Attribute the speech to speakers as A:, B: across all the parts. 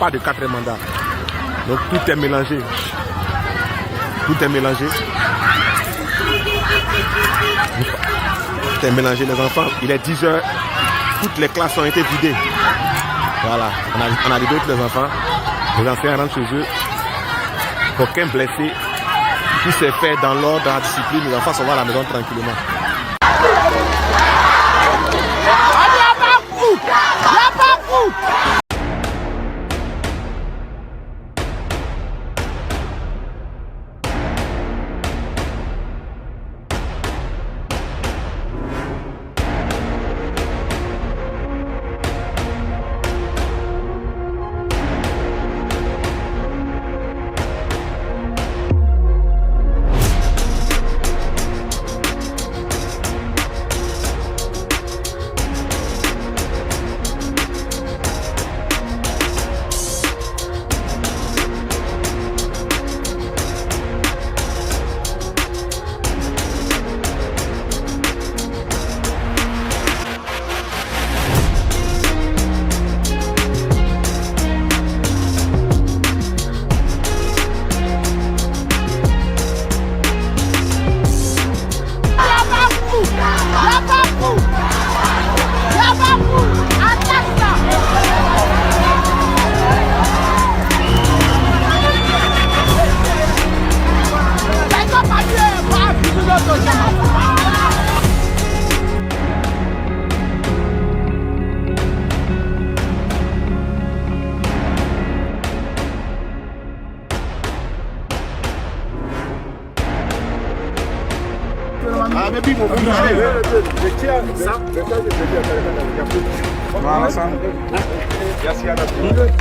A: pas de 4e mandat. Donc tout est mélangé. Tout est mélangé. Tout est mélangé, les enfants. Il est 10 h. Toutes les classes ont été vidées. Voilà. On a libéré tous les enfants. Les enfants rentrent chez eux. Aucun blessé. Tout s'est fait dans l'ordre, dans la discipline. Les enfants sont à la maison tranquillement.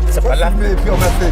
B: C'est pas là. Et puis on a fait.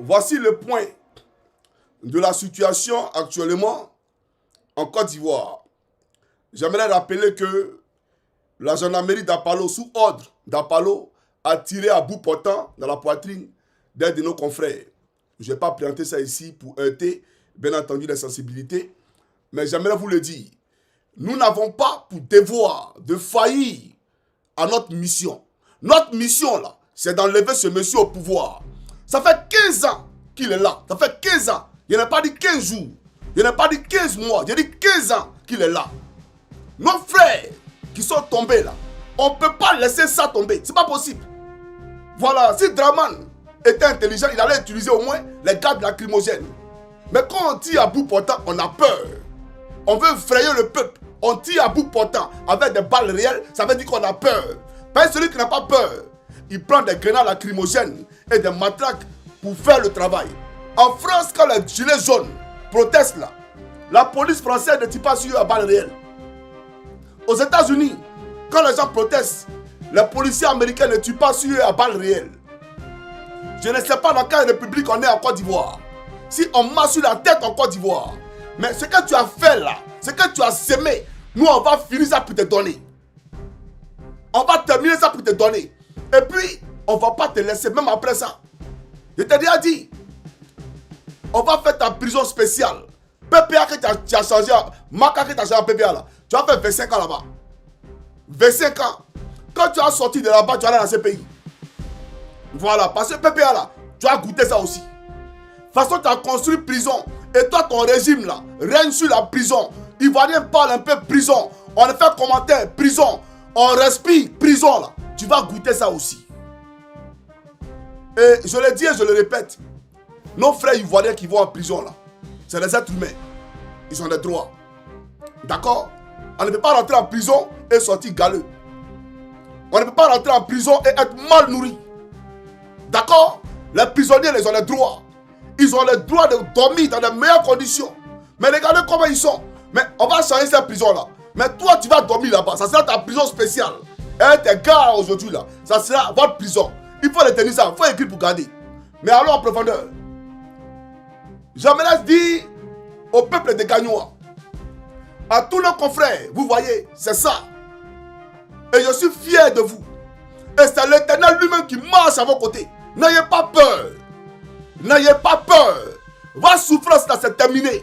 C: Voici le point de la situation actuellement en Côte d'Ivoire. J'aimerais rappeler que la gendarmerie d'Apalo, sous ordre d'Apalo, a tiré à bout portant dans la poitrine d'un de nos confrères. Je ne vais pas présenter ça ici pour heurter, bien entendu, les sensibilités, mais j'aimerais vous le dire. nous n'avons pas pour devoir de faillir à notre mission. Notre mission, là, c'est d'enlever ce monsieur au pouvoir. Ça fait 15 ans qu'il est là. Ça fait 15 ans. Je n'ai pas dit 15 jours. Je n'ai pas dit 15 mois. J'ai dit 15 ans qu'il est là. Nos frères qui sont tombés là, on ne peut pas laisser ça tomber. C'est pas possible. Voilà, si Draman était intelligent, il allait utiliser au moins les gaz lacrymogènes. Mais quand on tire à bout portant, on a peur. On veut effrayer le peuple. On tire à bout portant avec des balles réelles, ça veut dire qu'on a peur. Parce que celui qui n'a pas peur, il prend des grenades lacrymogènes et des matraques pour faire le travail. En France, quand les gilets jaunes protestent là, la police française ne tire pas sur eux à balles réelles. Aux États-Unis, quand les gens protestent, les policiers américains ne tuent pas sur eux à balles réelles. Je ne sais pas dans quelle république on est en Côte d'Ivoire. Si on marche sur la tête en Côte d'Ivoire. Mais ce que tu as fait là, ce que tu as semé, nous on va finir ça pour te donner. On va terminer ça pour te donner. Et puis, on ne va pas te laisser même après ça. Je t'ai déjà dit, on va faire ta prison spéciale. PPA que tu as changé, Maka que tu as changé en PPA là, tu vas faire 25 ans là-bas. 25 ans. Quand tu as sorti de là-bas, tu vas aller dans ce pays. Voilà, parce que PPA là, tu as goûté ça aussi. De toute façon, tu as construit prison. Et toi, ton régime là, règne sur la prison. Ivoirien parle un peu prison. On fait commentaire, prison. On respire, prison là. Tu vas goûter ça aussi. Et je le dis et je le répète. Nos frères ivoiriens qui vont en prison là, c'est des êtres humains. Ils ont des droits. D'accord? On ne peut pas rentrer en prison et sortir galeux. On ne peut pas rentrer en prison et être mal nourri. D'accord? Les prisonniers, ils ont les droits. Ils ont le droit de dormir dans les meilleures conditions. Mais regardez comment ils sont. Mais on va changer cette prison-là. Mais toi, tu vas dormir là-bas. Ça sera ta prison spéciale. Et tes gars aujourd'hui là, ça sera votre prison. Il faut les tenir ça. Il faut écrire pour garder. Mais allons en profondeur. J'aimerais dire au peuple de Gagnoa, à tous nos confrères, vous voyez, c'est ça. Et je suis fier de vous. Et c'est l'Éternel lui-même qui marche à vos côtés. N'ayez pas peur. N'ayez pas peur. Votre souffrance là, c'est terminé.